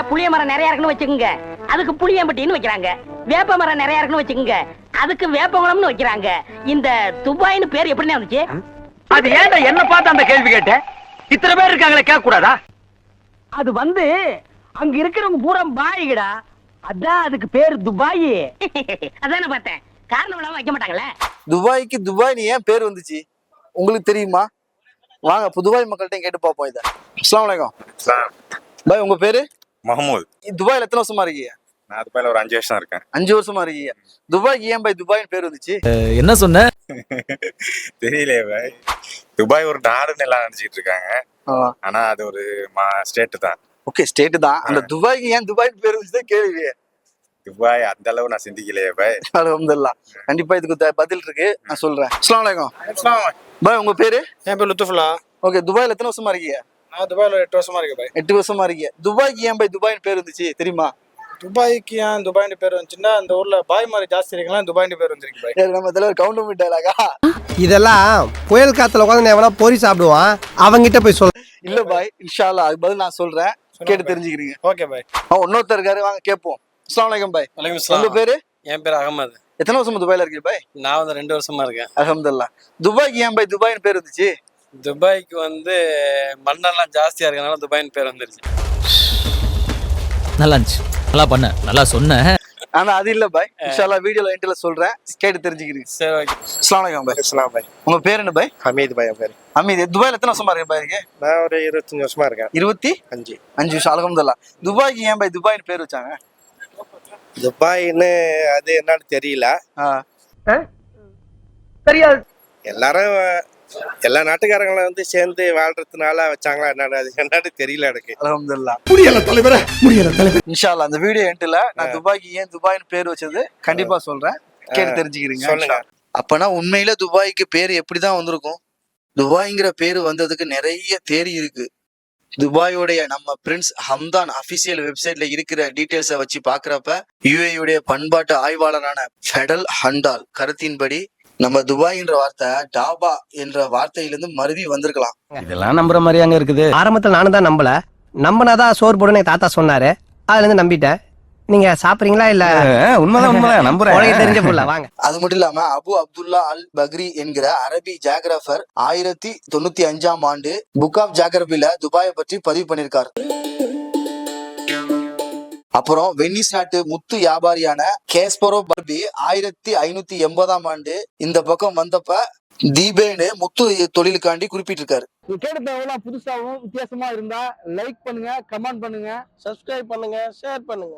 புளிய மரம் நிறைய இருக்குன்னு வச்சுக்கோங்க, அதுக்கு புளியம்பட்டின்னு வைக்கிறாங்க. வேப்ப மரம் நிறைய இருக்குன்னு வச்சுக்கோங்க, அதுக்கு வேப்பகுளம்னு வைக்கிறாங்க. இந்த துபாய்னு பேர் எப்படின்னு வந்துச்சு? அது ஏன்டா என்ன பார்த்து அந்த கேள்வி கேட்ட? இத்தனை பேர் இருக்காங்களே, கேட்க கூடாதா? அது அங்க இருக்கிறவங்க பூரா பாய்கடா, அதான் அதுக்கு பேரு துபாய். அதான பார்த்தேன், காரணம் இல்லாம வைக்க மாட்டாங்களே. துபாய்க்கு துபாய்னு ஏன் பேர் வந்துச்சு உங்களுக்கு தெரியுமா? வாங்க துபாய் மக்கள்கிட்ட கேட்டு பார்ப்போம் இதை. அஸ்ஸலாமு அலைக்கும் பாய், உங்க பேரு? மஹமூத். துபாயில எத்தனை வருஷமா இருக்கீங்க? நான் துபாயில ஒரு 5 வருஷம் இருக்கேன். 5 வருஷமா இருக்கீங்க. துபாய்க்கு ஏன் பாய் துபாய்னு பேர் வந்துச்சு? என்ன சொன்ன? தெரியலையே பாய். துபாய் ஒரு நாடுன்னு எல்லாம் நினைச்சிட்டு இருக்காங்க. ஆனா அது ஒரு ஸ்டேட் தான். ஓகே, ஸ்டேட் தான். அந்த துபாய்க்கு ஏன் துபாய்னு பேர் வந்துச்சு கேள்வி. துபாய் அந்த அளவு நான் சிந்திக்கலையே பாய். அல்ஹம்துலில்லாஹ். கண்டிப்பா இதுக்கு பதில் இருக்கு, நான் சொல்றேன். அஸ்ஸலாமு அலைக்கும் பாய், உங்க பேரு? என் பேர் லுத்துஃபுல்லா. ஓகே, துபாயில எத்தனை வருஷமா இருக்கீங்க? நான் துபாயில 8 வருஷமா இருக்கேன் பாய். 8 வருஷமா இருக்கீங்க. துபாய்க்கு ஏன் பாய் துபாய்னு பேர் வந்துச்சு தெரியுமா? துபாய்க்கு ஏன் துபாய்னு பேர் வந்துச்சுன்னா, அந்த ஊர்ல பாய் மாதிரி ஜாஸ்தி இருக்கலாம், துபாய்னு பேர் வந்துருக்கு பாய். நம்ம தலைவர் கவுண்டர் டயலாகா? இதெல்லாம் புயல் காத்துல உட்காந்து எவனா பொறி சாப்பிடுவான், அவங்கிட்ட போய் சொல்ல. இல்ல பாய், இன்ஷா அல்லாஹ் அது பதில் நான் சொல்றேன், கேட்டு தெரிஞ்சுக்கிறீங்க. Okay bye. இன்னொருத்தர் இருக்காரு, வாங்க கேட்போம். அஸ்ஸலாமு அலைக்கும் பாய். வலைக்கும் சலாம். உங்க பேரு? என் பேர் அகமது. எத்தனை வருஷமா துபாயில இருக்கீங்க பாய்? நான் 2 வருஷமா இருக்கேன். அல்ஹம்துலில்லாஹ். துபாய்க்கு ஏன் பாய் துபாய்னு பேர் வந்துச்சு? துபாய்க்கு மண்ணெல்லாம் ஜாஸ்தியா இருக்கனால துபாய்னு பேர் வந்துருச்சு. நல்லா இருந்துச்சு, நல்லா பண்ண, நல்லா சொன்ன. ஆனா அது இல்ல பாய், இன்ஷா அல்லாஹ் வீடியோல என்ட்ல சொல்றேன், கேட்டு தெரிஞ்சுக்கிறீங்க. சரி, ஓகே. அஸ்ஸலாமு அலைக்கும் பாய். அஸ்ஸலாம் பாய். உங்க பேர் என்ன பாய்? ஹமீத் பாய். என் பேர் அமீத். துபாயில எத்தனை வருஷமா இருக்கீங்க பாய்? நான் ஒரு 25 வருஷமா இருக்கேன். 25 வருஷம். அல்ஹம்துலில்லாஹ். துபாய்க்கு ஏன் பாய் துபாய்னு பேர் வச்சாங்க? துபாய்னு அது என்னன்னு தெரியல. தெரியாது. எல்லாரும் எல்லா நாட்டுக்காரங்களும் சேர்ந்து வாழ்றதுனால வச்சாங்களா என்னன்னு, அது என்னன்னு தெரியல எனக்கு. அல்ஹம்துலில்லாஹ். முடியல தலைவரே, முடியல தலைவர். இன்ஷா அல்லாஹ் அந்த வீடியோ எண்ட்ல நான் துபாய்க்கு ஏன் துபாய்னு பேர் வச்சது கண்டிப்பா சொல்றேன், கேட்டு தெரிஞ்சுக்கிறீங்க. சொல்லுங்க. அப்பனா உண்மையில துபாய்க்கு பேர் எப்படிதான் வந்திருக்கும்? துபாய்ங்கிற பேரு வந்ததுக்கு நிறைய தேரி இருக்கு. துபாயோடைய நம்ம பிரின்ஸ் ஹம்தான் அபிஷியல் வெப்சைட்ல இருக்கிற டீடைல்ஸை வச்சு பாக்குறப்ப யுஏயுடைய பண்பாட்டு ஆய்வாளரான ஃபெடல் ஹண்டால் கருத்தின்படி நம்ம துபாய்ன்ற வார்த்தை டாபா என்ற வார்த்தையிலிருந்து மருவி வந்திருக்கலாம். இதெல்லாம் நம்புற மாதிரி அங்க இருக்குது. ஆரம்பத்துல நானும் தான் நம்பினாதான் சோறு போடுன்னு தாத்தா சொன்னாரு, அதுல இருந்து நம்பிட்டேன். நீங்க சாப்பிடுறீங்களா இல்ல? உண்மைதான் நம்புறேன். தெரிஞ்ச புள்ள வாங்க. அது மட்டும் இல்லாம அபு அப்துல்லா அல் பக்ரி என்கிற அரபி ஜாகிரபர் 1095ஆம் ஆண்டு புக் ஆஃப் ஜாகிரபில துபாயை பற்றி பதிவு பண்ணிருக்காரு. அப்புறம் வெனிஸ் நாட்டு முத்து வியாபாரியான கேஸ்பரோ பர்பி 1580ஆம் ஆண்டு இந்த பக்கம் வந்தப்ப தீபேன்னு முத்து தொழிலுக்காண்டி குறிப்பிட்டிருக்காரு. கேட்டு புதுசாகவும் வித்தியாசமா இருந்தா லைக் பண்ணுங்க, கமெண்ட் பண்ணுங்க, சப்ஸ்கிரைப் பண்ணுங்க, ஷேர் பண்ணுங்க.